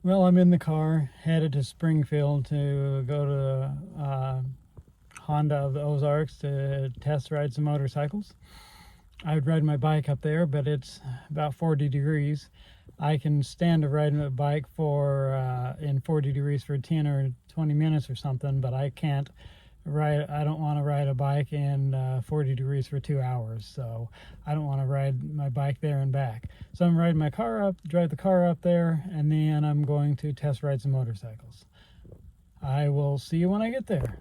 Well, I'm in the car, headed to Springfield to go to Honda of the Ozarks to test ride some motorcycles. I would ride my bike up there, but it's about 40 degrees. I can stand to ride my bike for in 40 degrees for 10 or 20 minutes or something, but I can't ride. I don't want to ride a bike in 40 degrees for 2 hours, so I don't want to ride my bike there and back. So I'm riding my car up, drive the car up there, and then I'm going to test ride some motorcycles. I will see you when I get there.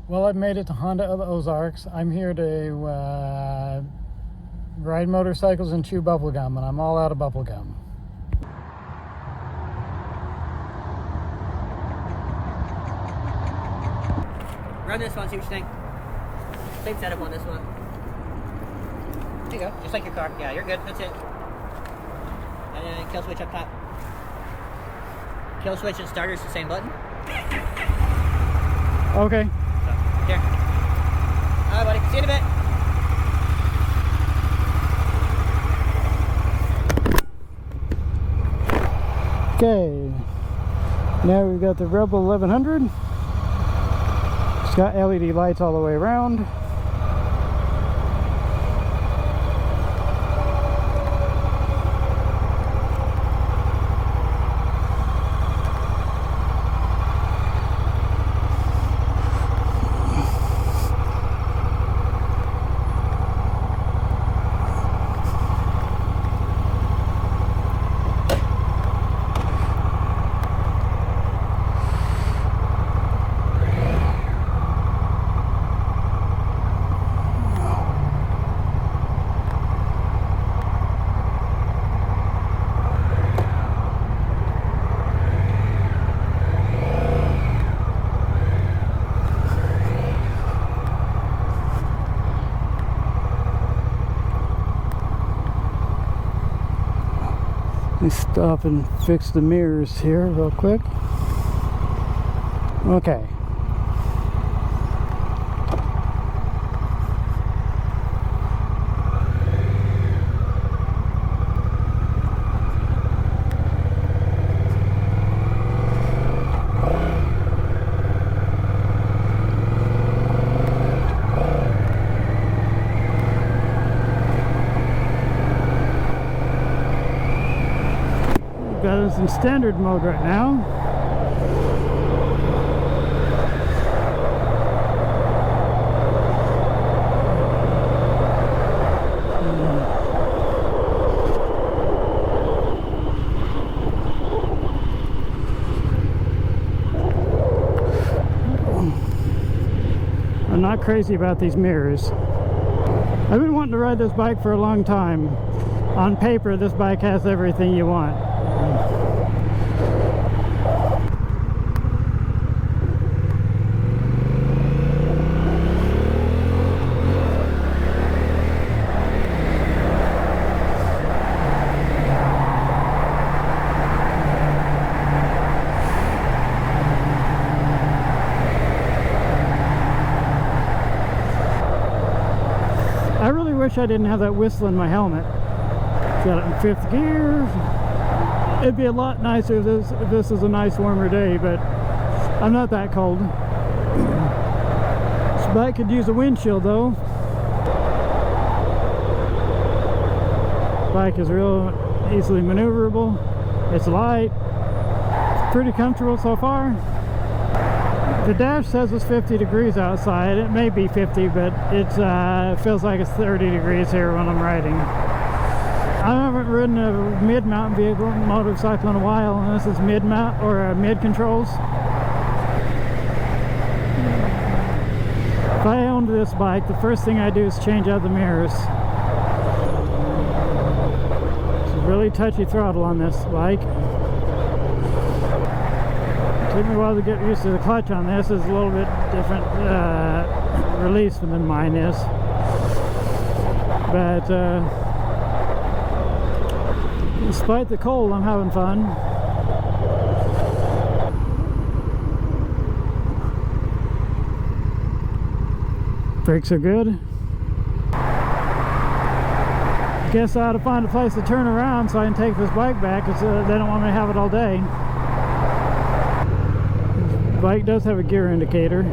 Well, I've made it to Honda of the Ozarks. I'm here to ride motorcycles and chew bubblegum, and I'm all out of bubblegum. Run this one, see what you think. Same setup on this one. There you go, just like your car. Yeah, you're good, that's it. And then kill switch up top. Kill switch and starter's the same button. Okay. There. Alright, buddy. See you in a bit. Okay. Now we've got the Rebel 1100. It's got LED lights all the way around. Let me stop and fix the mirrors here real quick. Okay. Got us in standard mode right now. I'm not crazy about these mirrors. I've been wanting to ride this bike for a long time. On paper, this bike has everything you want. I really wish I didn't have that whistle in my helmet. Got it in 5th gear. It'd be a lot nicer if this was a nice warmer day, but I'm not that cold. This bike could use a windshield though. Bike is real easily maneuverable. It's light. It's pretty comfortable so far. The dash says it's 50 degrees outside. It may be 50, but it feels like it's 30 degrees here when I'm riding. I haven't ridden a mid-mount vehicle motorcycle in a while, and this is mid-mount or mid-controls. If I owned this bike, the first thing I do is change out the mirrors. It's a really touchy throttle on this bike. It took me a while to get used to the clutch on this. It's a little bit different release than mine is. But despite the cold, I'm having fun. Brakes are good. Guess I ought to find a place to turn around so I can take this bike back, because they don't want me to have it all day. This bike does have a gear indicator.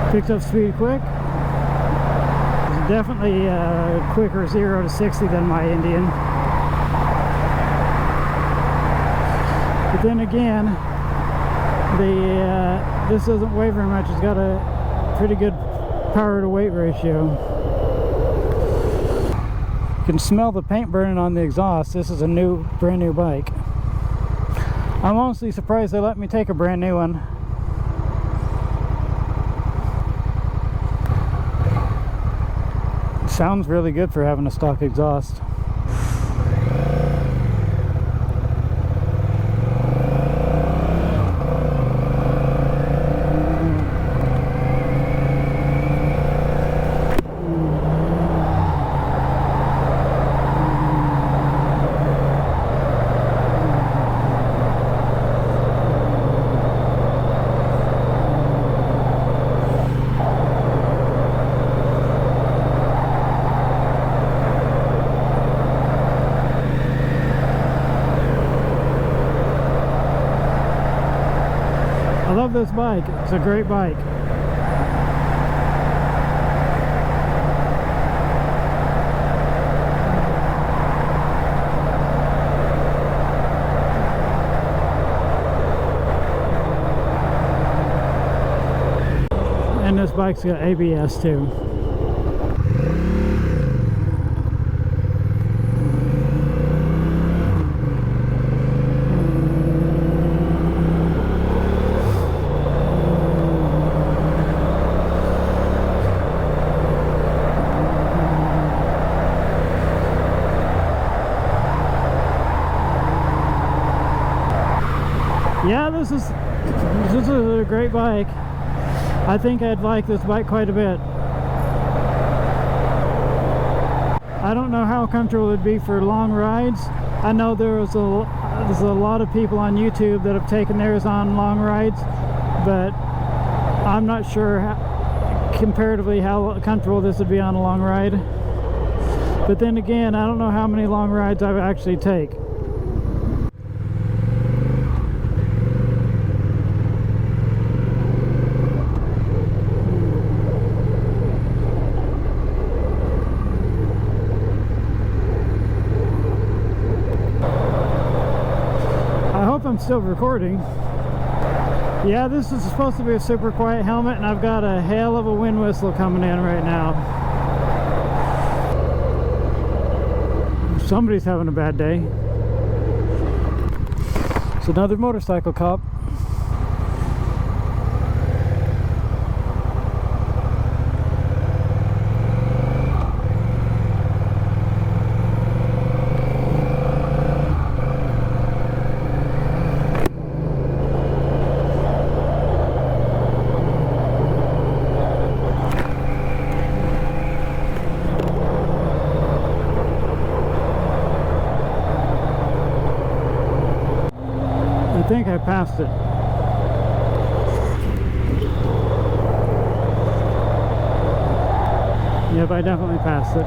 Picked up speed quick. It's definitely quicker 0 to 60 than my Indian. But then again, this doesn't weigh very much. It's got a pretty good power to weight ratio. You can smell the paint burning on the exhaust. This is a brand new bike. I'm honestly surprised they let me take a brand new one. Sounds really good for having a stock exhaust. I love this bike. It's a great bike. And this bike's got ABS too. Yeah, this is a great bike. I think I'd like this bike quite a bit. I don't know how comfortable it'd be for long rides. I know there's a lot of people on YouTube that have taken theirs on long rides, but I'm not sure comparatively how comfortable this would be on a long ride. But then again, I don't know how many long rides I would actually take. I'm still recording. Yeah, this is supposed to be a super quiet helmet, and I've got a hell of a wind whistle coming in right now. Somebody's having a bad day. It's another motorcycle cop. I think I passed it. Yep, I definitely passed it.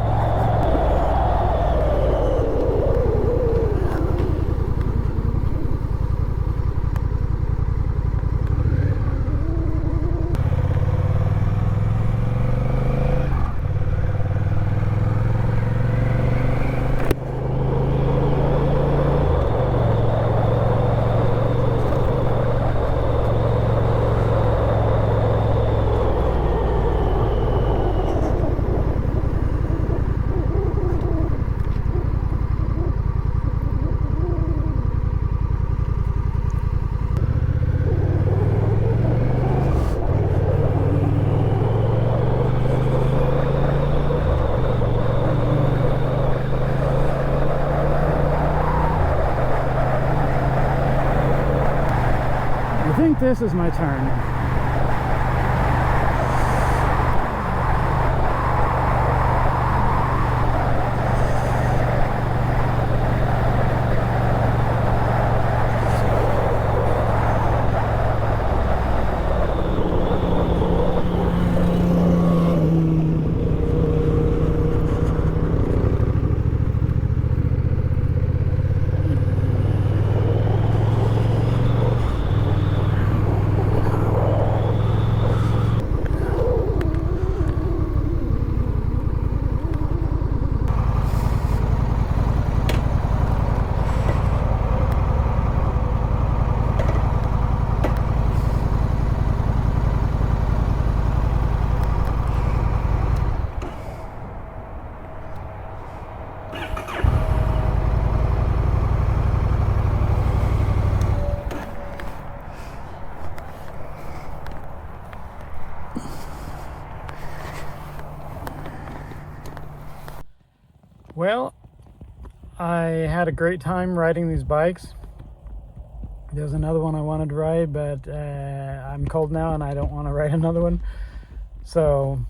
think this is my turn. Well, I had a great time riding these bikes. There's another one I wanted to ride, but I'm cold now and I don't want to ride another one. So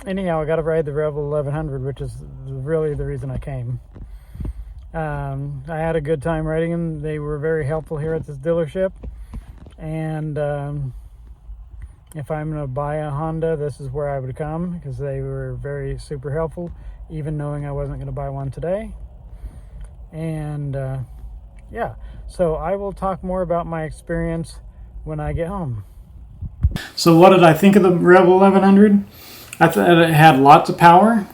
anyhow, I got to ride the Rebel 1100, which is really the reason I came. I had a good time riding them. They were very helpful here at this dealership. And if I'm going to buy a Honda, this is where I would come, because they were very super helpful, even knowing I wasn't going to buy one today. And yeah, so I will talk more about my experience when I get home. So what did I think of the Rebel 1100? I thought it had lots of power,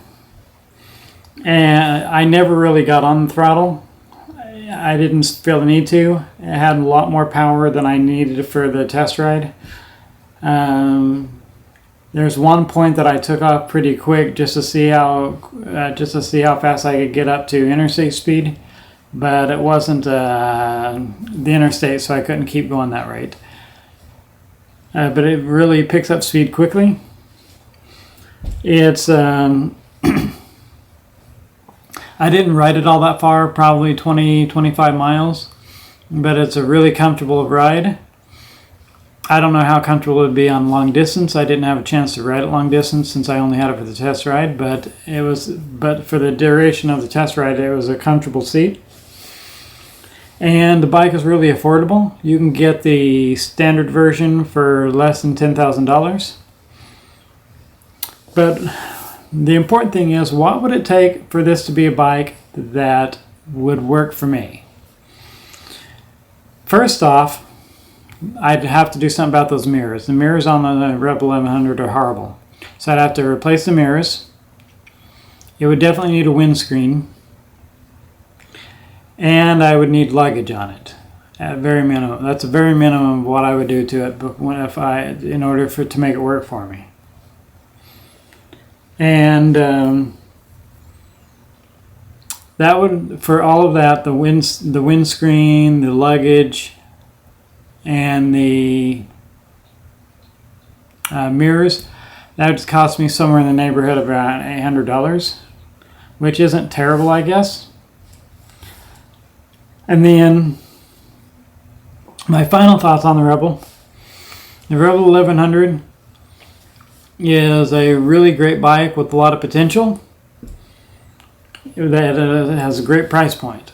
and I never really got on the throttle. I didn't feel the need to. It had a lot more power than I needed for the test ride. There's one point that I took off pretty quick just to see how fast I could get up to interstate speed, but it wasn't the interstate, so I couldn't keep going that rate. But it really picks up speed quickly. It's I didn't ride it all that far, probably 20-25 miles, but it's a really comfortable ride. I don't know how comfortable it would be on long distance. I didn't have a chance to ride it long distance since I only had it for the test ride, but for the duration of the test ride, it was a comfortable seat. And the bike is really affordable. You can get the standard version for less than $10,000. But the important thing is, what would it take for this to be a bike that would work for me? First off, I'd have to do something about those mirrors. The mirrors on the Rebel 1100 are horrible. So I'd have to replace the mirrors. It would definitely need a windscreen. And I would need luggage on it. At very minimum. That's a very minimum of what I would do to it in order to make it work for me. And that would, for all of that, the windscreen, the luggage, and the mirrors, that would cost me somewhere in the neighborhood of around $800, which isn't terrible, I guess. And then my final thoughts on the Rebel. The Rebel 1100 is a really great bike with a lot of potential that has a great price point.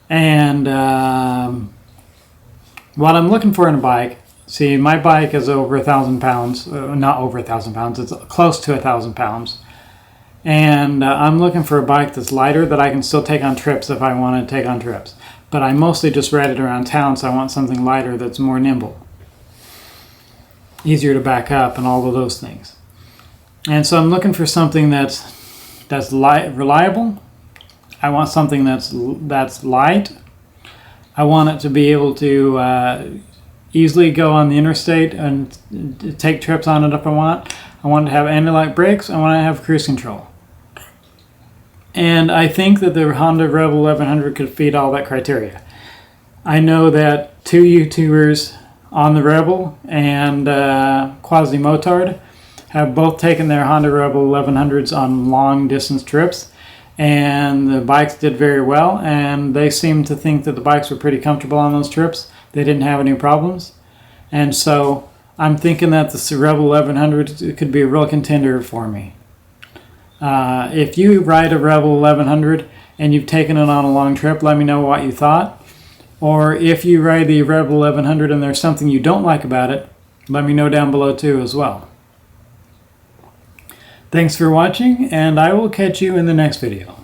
And what I'm looking for in a bike, see, my bike is over 1,000 pounds, not over 1,000 pounds, it's close to 1,000 pounds. And I'm looking for a bike that's lighter that I can still take on trips if I want to take on trips. But I mostly just ride it around town, so I want something lighter that's more nimble, easier to back up, and all of those things. And so I'm looking for something that's reliable. I want something that's light. I want it to be able to easily go on the interstate and take trips on it if I want. I want it to have anti-lock brakes. I want to have cruise control. And I think that the Honda Rebel 1100 could feed all that criteria. I know that two YouTubers on the Rebel and Quasi-Motard have both taken their Honda Rebel 1100s on long distance trips, and the bikes did very well, and they seemed to think that the bikes were pretty comfortable on those trips. they didn't have any problems. And so I'm thinking that the Rebel 1100 could be a real contender for me. If you ride a Rebel 1100 and you've taken it on a long trip, let me know what you thought. Or if you ride the Rebel 1100 and there's something you don't like about it, let me know down below too as well. Thanks for watching, and I will catch you in the next video.